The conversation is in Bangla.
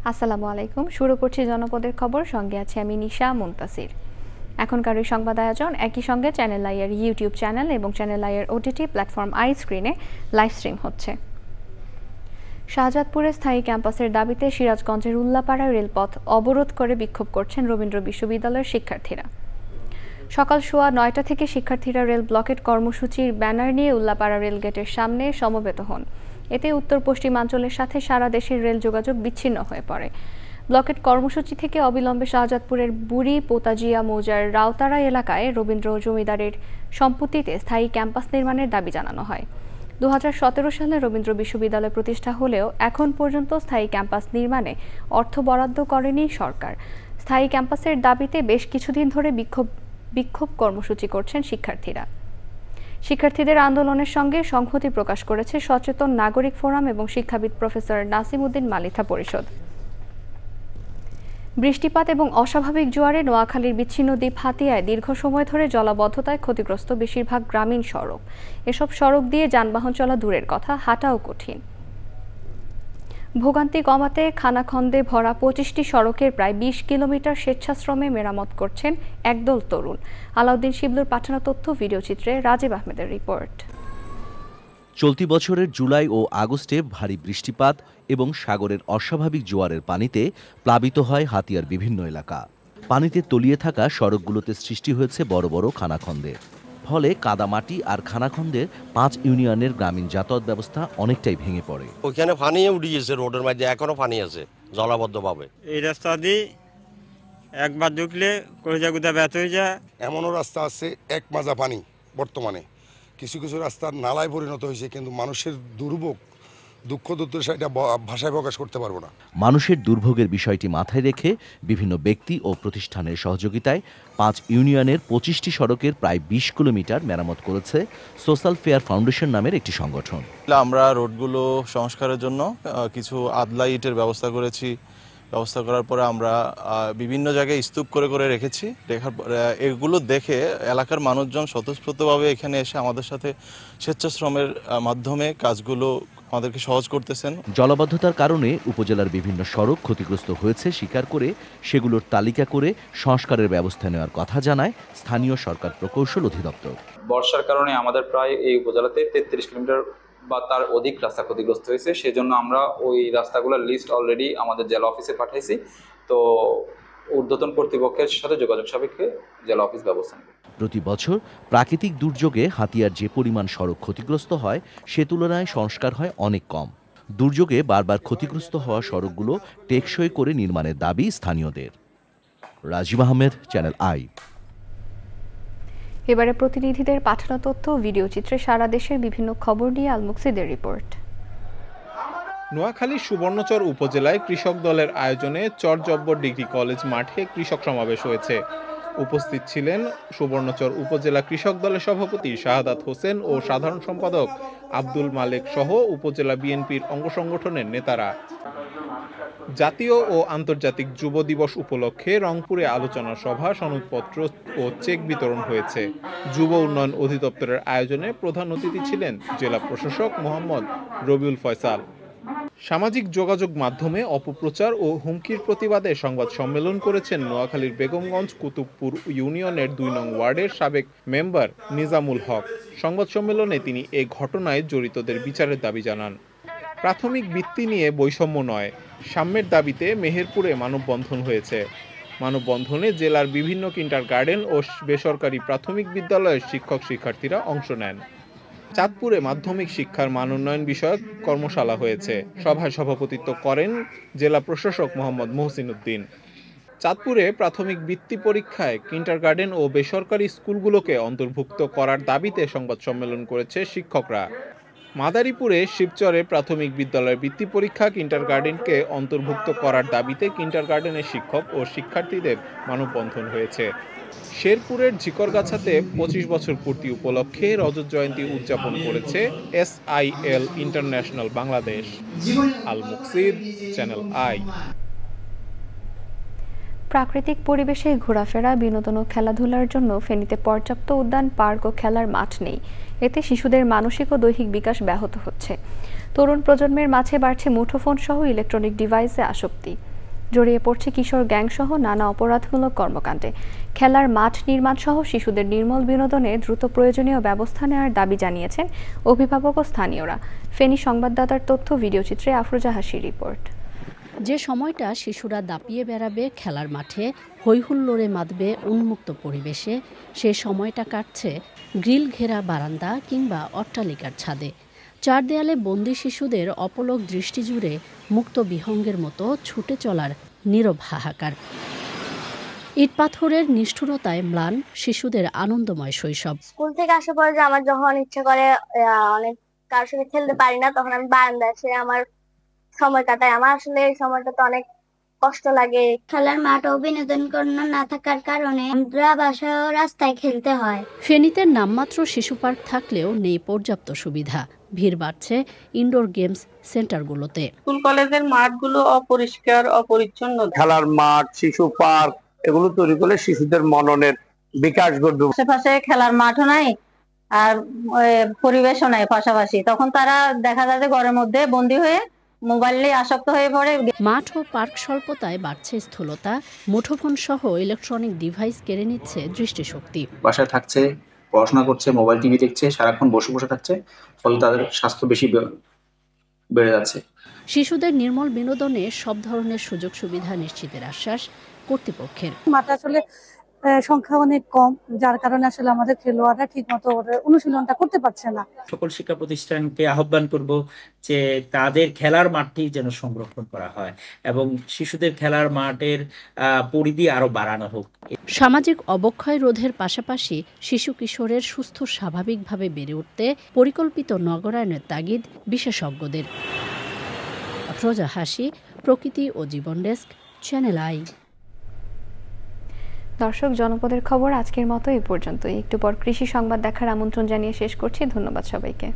আসসালামু আলাইকুম। শুরু করছি জনপদের খবর, সঙ্গে আছি আমি নিশা মুনতাসির। এখনকার এই সংবাদ আয়োজন একই সঙ্গে চ্যানেল আইয়ের ইউটিউব চ্যানেল এবং চ্যানেল আইয়ের ওটিটি প্ল্যাটফর্ম আই স্ক্রিনে লাইভ স্ট্রিম হচ্ছে। শাহজাদপুরে স্থায়ী ক্যাম্পাসের দাবিতে সিরাজগঞ্জের উল্লাপাড়ায় রেলপথ অবরোধ করে বিক্ষোভ করছেন রবীন্দ্র বিশ্ববিদ্যালয়ের শিক্ষার্থীরা। সকাল 9:30 থেকে শিক্ষার্থীরা রেল ব্লকেট কর্মসূচির ব্যানার নিয়ে উল্লাপাড়া রেলগেটের সামনে সমবেত হন। এতে উত্তর পশ্চিমাঞ্চলের সাথে সারা দেশের রেল যোগাযোগ বিচ্ছিন্ন হয়ে পড়ে। ব্লকেট কর্মসূচি থেকে অবিলম্বে শাহজাদপুরের বুড়ি পোতাজিয়া মৌজার রাউতারা এলাকায় রবীন্দ্র জমিদারের সম্পত্তিতে স্থায়ী ক্যাম্পাস নির্মাণের দাবি জানানো হয়। 2017 সালে রবীন্দ্র বিশ্ববিদ্যালয় প্রতিষ্ঠা হলেও এখন পর্যন্ত স্থায়ী ক্যাম্পাস নির্মাণে অর্থ বরাদ্দ করেনি সরকার। স্থায়ী ক্যাম্পাসের দাবিতে বেশ কিছুদিন ধরে বিক্ষোভ কর্মসূচি করছেন শিক্ষার্থীরা। শিক্ষার্থীদের আন্দোলনের সঙ্গে সংহতি প্রকাশ করেছে সচেতন নাগরিক ফোরাম এবং শিক্ষাবিদ প্রফেসর নাসিম উদ্দিন মালিথা পরিষদ। বৃষ্টিপাত এবং অস্বাভাবিক জোয়ারে নোয়াখালীর বিচ্ছিন্ন দ্বীপ হাতিয়ায় দীর্ঘ সময় ধরে জলাবদ্ধতায় ক্ষতিগ্রস্ত বেশিরভাগ গ্রামীণ সড়ক। এসব সড়ক দিয়ে যানবাহন চলা দূরের কথা, হাঁটাও কঠিন। ভোগান্তি কমাতে খানাখন্দে ভরা 25টি সড়কের প্রায় 20 কিলোমিটার স্বেচ্ছাশ্রমে মেরামত করছেন একদল তরুণ। আলাউদ্দিন শিবলুর পাঠানো তথ্য, ভিডিওচিত্রে রাজীব আহমেদের রিপোর্ট। চলতি বছরের জুলাই ও আগস্টে ভারী বৃষ্টিপাত এবং সাগরের অস্বাভাবিক জোয়ারের পানিতে প্লাবিত হয় হাতিয়ার বিভিন্ন এলাকা। পানিতে তলিয়ে থাকা সড়কগুলোতে সৃষ্টি হয়েছে বড় বড় খানাখন্দের। ফলে কাদামাটি আর খানাখন্দের 5 ইউনিয়নের গ্রামীণ যাতায়াত ব্যবস্থা অনেকটাই ভেঙে পড়ে। ওইখানে পানি উঠে গেছে, রোডের মাঝে এখনো পানি আছে জলাবদ্ধভাবে। এই রাস্তা দিয়ে একবার ঢুকলে কলিজাগুদা ব্যথ হয়ে যায়। এমনও রাস্তা আছে এক মাজা পানি। বর্তমানে কিছু কিছু রাস্তা নালায় পরিণত হয়েছে, কিন্তু মানুষের দুর্ভোগ, দুঃখ দুর্দশা এটা ভাষায় প্রকাশ করতে পারবো না। মানুষের দুর্ভোগের বিষয়টি মাথায় রেখে বিভিন্ন ব্যক্তি ও প্রতিষ্ঠানের সহযোগিতায় 5 ইউনিয়নের 25টি সড়কের প্রায় 20 কিলোমিটার মেরামত করেছে সোশ্যাল ফেয়ার ফাউন্ডেশন নামের একটি সংগঠন। আমরা রোডগুলো সংস্কারের জন্য কিছু আদলা ইটের ব্যবস্থা করেছি। ব্যবস্থা করার পরে আমরা বিভিন্ন জায়গায় স্তূপ করে করে রেখেছি। এগুলো দেখে এলাকার মানুষজন স্বতঃস্ফূর্তভাবে এখানে এসে আমাদের সাথে স্বেচ্ছাশ্রমের মাধ্যমে কাজগুলো আমাদেরকে সহজ করতেছেন। জলাবদ্ধতার কারণে উপজেলার বিভিন্ন সড়ক ক্ষতিগ্রস্ত হয়েছে স্বীকার করে সেগুলোর তালিকা করে সংস্কারের ব্যবস্থা নেওয়ার কথা জানায় স্থানীয় সরকার প্রকৌশল অধিদপ্তর। বর্ষার কারণে আমাদের প্রায় এই উপজেলাতে 33 কিলোমিটার বা তার অধিক রাস্তা ক্ষতিগ্রস্ত হয়েছে। সেজন্য আমরা ওই রাস্তাগুলোর লিস্ট অলরেডি আমাদের জেলা অফিসে পাঠাইছি। তো ঊর্ধ্বতন কর্তৃপক্ষের সাথে যোগাযোগ সাপেক্ষে জেলা অফিস ব্যবস্থা নেবে। প্রতি বছর প্রাকৃতিক দুর্যোগে হাতিয়ার যে পরিমাণ সড়ক ক্ষতিগ্রস্ত হয় সে তুলনায় সংস্কার হয় অনেক কম। দুর্যোগে বারবার ক্ষতিগ্রস্ত হওয়া সড়কগুলো টেকসই করে নির্মাণের দাবি স্থানীয়দের। Rajib Ahmed, channel I. এবারে প্রতিনিধিদের পাঠানো তথ্য, ভিডিওচিত্রে সারা দেশের বিভিন্ন খবর নিয়ে আলমুকসিদের রিপোর্ট। নোয়াখালীর সুবর্ণচর উপজেলায় কৃষক দলের আয়োজনে চরজব্বর ডিগ্রি কলেজ মাঠে কৃষক সমাবেশ হয়েছে। উপস্থিত ছিলেন সুবর্ণচর উপজেলা কৃষক দলের সভাপতি শাহাদাত হোসেন ও সাধারণ সম্পাদক আব্দুল মালেক সহ উপজেলা বিএনপির অঙ্গ সংগঠনের নেতারা। জাতীয় ও আন্তর্জাতিক যুব দিবস উপলক্ষে রংপুরে আলোচনা সভা, সনদপত্র ও চেক বিতরণ হয়েছে। যুব উন্নয়ন অধিদপ্তরের আয়োজনে প্রধান অতিথি ছিলেন জেলা প্রশাসক মোহাম্মদ রবিউল ফয়সাল। সামাজিক যোগাযোগ মাধ্যমে অপপ্রচার ও হুমকির প্রতিবাদে সংবাদ সম্মেলন করেছেন নোয়াখালীর বেগমগঞ্জ কুতুবপুর ইউনিয়নের 2 নং ওয়ার্ডের সাবেক মেম্বার নিজামুল হক। সংবাদ সম্মেলনে তিনি এই ঘটনায় জড়িতদের বিচারের দাবি জানান। প্রাথমিক বৃত্তি নিয়ে বৈষম্য নয়, সাম্যের দাবিতে মেহেরপুরে মানববন্ধন হয়েছে। মানববন্ধনে জেলার বিভিন্ন কিন্ডারগার্টেন ও বেসরকারি প্রাথমিক বিদ্যালয়ের শিক্ষক শিক্ষার্থীরা অংশ নেন। চাঁদপুরে মাধ্যমিক শিক্ষার মান উন্নয়ন বিষয়ক কর্মশালা হয়েছে। সভায় সভাপতিত্ব করেন জেলা প্রশাসক মোহাম্মদ মহসিন উদ্দিন। চাঁদপুরে প্রাথমিক বৃত্তি পরীক্ষায় কিন্ডারগার্টেন ও বেসরকারি স্কুলগুলোকে অন্তর্ভুক্ত করার দাবিতে সংবাদ সম্মেলন করেছে শিক্ষকরা। মাদারীপুরে শিবচরে প্রাথমিক বিদ্যালয়ের বৃত্তি পরীক্ষা কিন্ডারগার্টেনকে অন্তর্ভুক্ত করার দাবিতে কিন্ডারগার্টেনের শিক্ষক ও শিক্ষার্থীদের মানববন্ধন হয়েছে। শেরপুরের ঝিকরগাছাতে 25 বছর পূর্তি উপলক্ষে রজত জয়ন্তী উদযাপন করেছে SIL international Bangladesh. Al মুকসিদ, channel I. প্রাকৃতিক পরিবেশে ঘোরাফেরা, বিনোদন ও খেলাধুলার জন্য ফেনীতে পর্যাপ্ত উদ্যান, পার্ক ও খেলার মাঠ নেই। এতে শিশুদের মানসিক ও দৈহিক বিকাশ ব্যাহত হচ্ছে। তরুণ প্রজন্মের মাঝে বাড়ছে মুঠোফোন সহ ইলেকট্রনিক ডিভাইসে আসক্তি। জড়িয়ে পড়ছে কিশোর গ্যাংসহ নানা অপরাধমূলক কর্মকাণ্ডে। খেলার মাঠ নির্মাণ সহ শিশুদের নির্মল বিনোদনে দ্রুত প্রয়োজনীয় ব্যবস্থা নেওয়ার দাবি জানিয়েছেন অভিভাবক ও স্থানীয়রা। ফেনী সংবাদদাতার তথ্য, ভিডিওচিত্রে আফরোজা হাসির রিপোর্ট। যে সময়টা শিশুরা দাপিয়ে বেড়াবে খেলার মাঠে, হৈহুল্লোড়ে মাতবে উন্মুক্ত পরিবেশে, সে সময়টা কাটছে গ্রিল ঘেরা বারান্দা কিংবা অট্টালিকার ছাদে। চার দেয়ালে বন্দি শিশুদের অপলক দৃষ্টি জুড়ে মুক্ত বিহঙ্গের মতো ছুটে চলার নীরব হাহাকার। ইট পাথরের নিষ্ঠুরতায় ম্লান শিশুদের আনন্দময় শৈশব। স্কুল থেকে আসার পর যে আমার যখন ইচ্ছে করে অনেক কারোর সাথে খেলতে পারি না, তখন আমি বারান্দায় এসে আমার সময় কাটাই। আমার আসলে এই সময়টা তো অনেক কষ্ট লাগে। খেলার মাঠ ও বিনোদন কেন্দ্র না থাকার কারণে আমরা বাসায় ও রাস্তায় খেলতে হয়। ফেনীতে নামমাত্র শিশু পার্ক থাকলেও নেই পর্যাপ্ত সুবিধা। ভিড় বাড়ছে ইনডোর গেমস সেন্টারগুলোতে। স্কুল কলেজের মাঠগুলো অপরিষ্কার, অপরিচ্ছন্ন। খেলার মাঠ, শিশু পার্ক এগুলো তৈরি করলে শিশুদের মননের বিকাশ ঘটবে। আশেপাশে খেলার মাঠও নাই আর পরিবেশও নাই পাশাপাশি, তখন তারা দেখা যায় যে ঘরের মধ্যে বন্দী হয়ে মোবাইলে আসক্ত হয়ে পড়ে। মাঠ ও পার্ক স্বল্পতায় বাড়ছে স্থূলতা, মুঠোফোন সহ ইলেকট্রনিক ডিভাইস কেড়ে নিচ্ছে দৃষ্টিশক্তি। বাসায় থাকছে, পড়াশোনা করছে, মোবাইল টিভি দেখছে, সারাক্ষণ বসে বসে থাকছে, ফলে তাদের স্বাস্থ্য বেশি বেড়ে যাচ্ছে। শিশুদের নির্মল বিনোদনে সব ধরনের সুযোগ সুবিধা নিশ্চিতের আশ্বাস কর্তৃপক্ষের। মাঠ আসলে সংখ্যা অনেক কম, যার কারণে আসলে আমাদের খেলোয়াড়রা ঠিক মতো অনুশীলনটা করতে পারছে না। সকল শিক্ষা প্রতিষ্ঠানকে আহ্বান করব যে তাদের খেলার মাঠটি যেন সংরক্ষণ করা হয় এবং শিশুদের খেলার মাঠের পরিধি আরো বাড়ানো হোক। সামাজিক অবক্ষয় রোধের পাশাপাশি শিশু কিশোরের সুস্থ স্বাভাবিকভাবে বেড়ে উঠতে পরিকল্পিত নগরায়নের তাগিদ বিশেষজ্ঞদের। আফরোজা হাসি, প্রকৃতি ও জীবন ডেস্ক, চ্যানেল আই। দর্শক, জনপদের খবর আজকের মতো এই পর্যন্তই। একটু পর কৃষি সংবাদ দেখার আমন্ত্রণ জানিয়ে শেষ করছি। ধন্যবাদ সবাইকে।